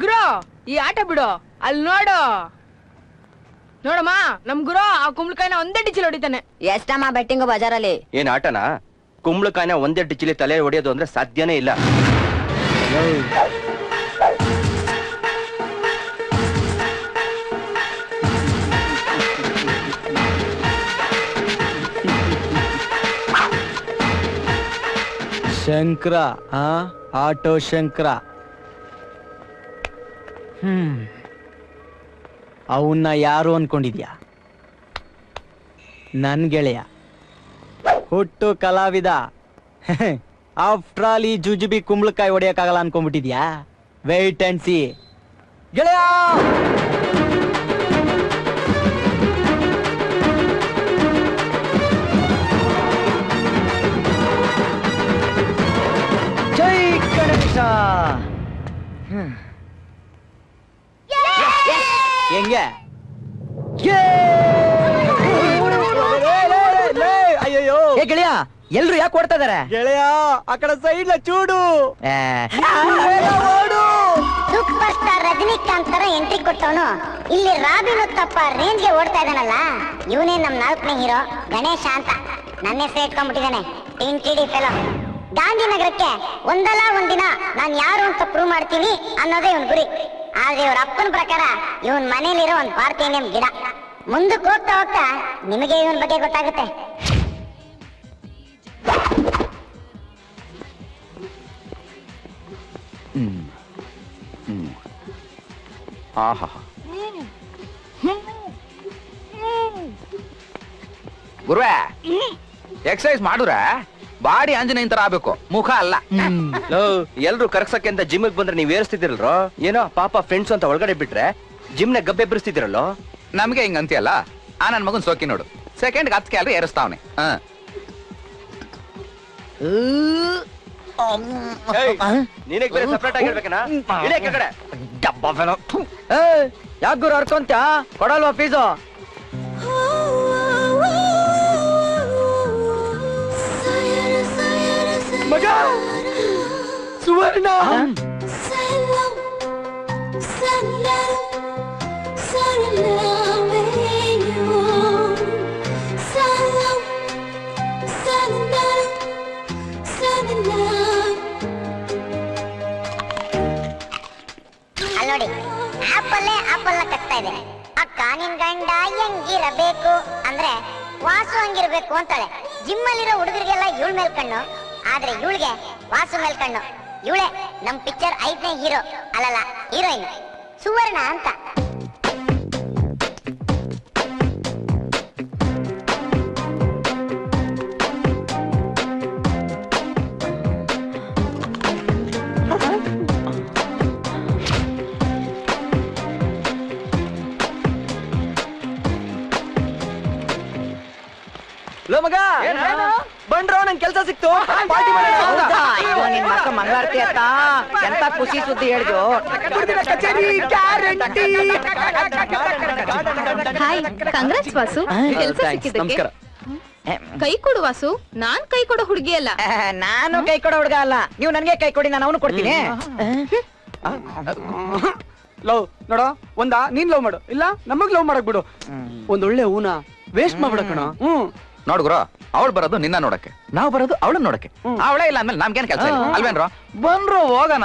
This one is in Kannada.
ಗುರು ಈ ಆಟ ಬಿಡು, ಅಲ್ಲಿ ನೋಡು ನೋಡಮ್ಮ, ನಮ್ ಗುರು ಆ ಕುಂಬಳಕಾಯಿನ ಒಂದೇ ಡಿಚಿಲ್ ಹೊಡಿತಾನೆ. ಎಷ್ಟಮ್ಮ ಬೆಟ್ಟಿಂಗ್ ಬಜಾರಲ್ಲಿ? ಏನ್ ಆಟನಾ? ಕುಂಬಳಕಾಯಿನ ಒಂದೇ ಡಿಚಿಲಿ ತಲೆ ಹೊಡೆಯೋದು ಅಂದ್ರೆ ಸಾಧ್ಯನೇ ಇಲ್ಲ. ಶಂಕರ, ಆಟೋ ಶಂಕರ. ಅವನ್ನ ಯಾರು ಅನ್ಕೊಂಡಿದ್ಯಾ? ನನ್ ಗೆಳೆಯ, ಹುಟ್ಟು ಕಲಾವಿದ. ಆಫ್ಟರ್ ಆಲ್ ಈ ಜುಜುಬಿ ಕುಂಬಳಕಾಯಿ ಹೊಡೆಯಕ್ಕಾಗಲ್ಲ ಅನ್ಕೊಂಡ್ಬಿಟ್ಟಿದ್ಯಾ? ವೇಟ್ ಅಂಡ್ ಸಿ ಗೆಳೆಯ. ಜೈ ಗಣೇಶ. ಹೆಂಗೆ? ಅಯ್ಯೋ ಗೆಳೆಯ, ಎಲ್ರು ಯಾಕೆ ಓಡ್ತಾ ಇದಾರೆ? ಗೆಳೆಯ, ಆ ಕಡೆ ಸೈಡ್ ಚೂಡು. ಸೂಪರ್ ಸ್ಟಾರ್ ರಜನಿಕಾಂತ್ ತರ ಎಂಟ್ರಿ ಕೊಟ್ಟವನು ಇಲ್ಲಿ ರಾಬಿನ್ ಉತ್ತಪ್ಪ ರೇಂಜ್ಗೆ ಓಡ್ತಾ ಇದ್ದಾನಲ್ಲ, ಇವನೇ ನಮ್ 4ನೇ ಹೀರೋ ಗಣೇಶ ಅಂತ. ನನ್ನ ಹೆಸರು ಇಟ್ಕೊಂಡ್ಬಿಟ್ಟಿದ್ದಾನೆ, ಟಿಡಿ ಫೆಲೋ. ಗಾಂಧಿನಗರಕ್ಕೆ ಒಂದಲ್ಲ ಒಂದಿನ ನಾನ್ ಯಾರು ಅಂತ ಪ್ರೂವ್ ಮಾಡ್ತೀನಿ ಅನ್ನೋದೇ ಇವನ್ ಗುರಿ. ಆದ್ರೆ ಇವ್ರ ಅಪ್ಪನ ಪ್ರಕಾರ ಇವನ್ ಮನೇಲಿರೋ ಒಂದ್ ಪಾರ್ಥೇನಿಯಂ ಗಿಡ. ಮುಂದಕ್ಕೆ ಹೋಗ್ತಾ ಹೋಗ್ತಾ ನಿಮಗೆ ಇವನ್ ಬಗ್ಗೆ ಗೊತ್ತಾಗುತ್ತೆ. ಗುರುವೆ, ಎಕ್ಸರ್ಸೈಸ್ ಮಾಡುರ ಬಾಡಿ ಆಂಜನೇಯನ್ ತರ ಆಗ್ಬೇಕು, ಮುಖ ಅಲ್ಲ. ಎಲ್ರು ಕರ್ಕ್ಸಕ್ಕೆ ಅಂತ ಜಿಮ್ಗೆ ಬಂದ್ರೆ ನೀವ್ ಏರಿಸ್ತಿದಿರಲ್ರೋ? ಏನೋ ಪಾಪ ಫ್ರೆಂಡ್ಸ್ ಅಂತ ಒಳಗಡೆ ಬಿಟ್ರೆ ಜಿಮ್ನ ಗಬ್ಬೆ ಬಿರಿಸ್ತಿದಿರಲ್ಲೋ? ನಮ್ಗೆ ಹಿಂಗ ಅಂತೀಯಲ್ಲ, ಆ ನನ್ ಮಗನ್ ಸೋಕಿ ನೋಡು, ಸೆಕೆಂಡ್ 10 ಕ್ಯಾಲರಿ ಏರಿಸ್ತಾವನೆ. ನೀನೇ ಬೇರೆ ಸಪ್ರೇಟ್ ಆಗಿರ್ಬೇಕನಾ? ಯಾಕೆ ಗುರು ಅರ್ಕೊಂತ ಕೊಡಲ್ವಾ ಫೀಸು? ಮಗ ಸುವರ್ಣ, ಅಲ್ಲೋಡಿ, ಆಪಲ್ ನ ಕಟ್ತಾ ಇದೆ. ಅಕ್ಕ ನಿನ್ ಗಂಡ ಹೆಂಗಿರಬೇಕು ಅಂದ್ರೆ ವಾಸು ಹಂಗಿರ್ಬೇಕು ಅಂತಾಳೆ. ಜಿಮ್ ಅಲ್ಲಿರೋ ಹುಡುಗರಿಗೆಲ್ಲ ಇವಳ ಮೇಲ್ ಕಣ್ಣು, ಆದ್ರೆ ಇವಳಿಗೆ ವಾಸು ಮೇಲ್ ಕಣ್ಣು. ಇವಳೆ ನಮ್ ಪಿಕ್ಚರ್ 5ನೇ ಹೀರೋ, ಅಲ್ಲಲ್ಲ ಹೀರೋಯಿನ್, ಸುವರ್ಣ ಅಂತ. ಮಗ ಬಂಡ್ರೋ, ನಂಗೆ ಕೆಲಸ ಸಿಕ್ತು. ನಿನ್ ಮಕ್ಕ ಮಂಗಾರ್ತಿ ಅತ್ತ ಎಂತ ಖುಷಿ ಸುದ್ದಿ ಹೇಳಿದ್ರು. ಹಾಯ್, ಕಂಗ್ರಾಟ್ಸ್ ವಾಸು, ಕೆಲಸ ಸಿಕ್ಕಿದ್ದಕ್ಕೆ. ಕೈ ಕೊಡು ವಾಸು, ನಾನ್ ಕೈ ಕೊಡೋ ಹುಡುಗಿ ಅಲ್ಲ. ನಾನು ಕೈ ಕೊಡೋ ಹುಡುಗ ಅಲ್ಲ, ನೀವು ನನ್ಗೆ ಕೈ ಕೊಡಿ, ನಾನು ಅವನು ಕೊಡ್ತೀನಿ. ಲವ್ ನೋಡೋ, ನೀನ್ ಲವ್ ಮಾಡು, ಇಲ್ಲ ನಮಗ್ ಲವ್ ಮಾಡಕ್ ಬಿಡು. ಒಂದೊಳ್ಳೆ ಹೂನ ವೇಸ್ಟ್ ಮಾಡ್ಬಿಡಕಣ. ನೋಡ್ ಗುರು, ಅವಳು ಬರೋದು ನಿನ್ನ ನೋಡಕ್ಕೆ, ನಾವು ಬರೋದು ಅವಳನ್ನ ನೋಡಕ್ಕೆ. ಅವಳೇ ಇಲ್ಲ ಅಂದ್ಮೇಲೆ ನಮ್ಗೇನ್ ಕೆಲಸ ಅಲ್ವೇನ್ರೋ? ಬಂದ್ರು ಹೋಗಣ.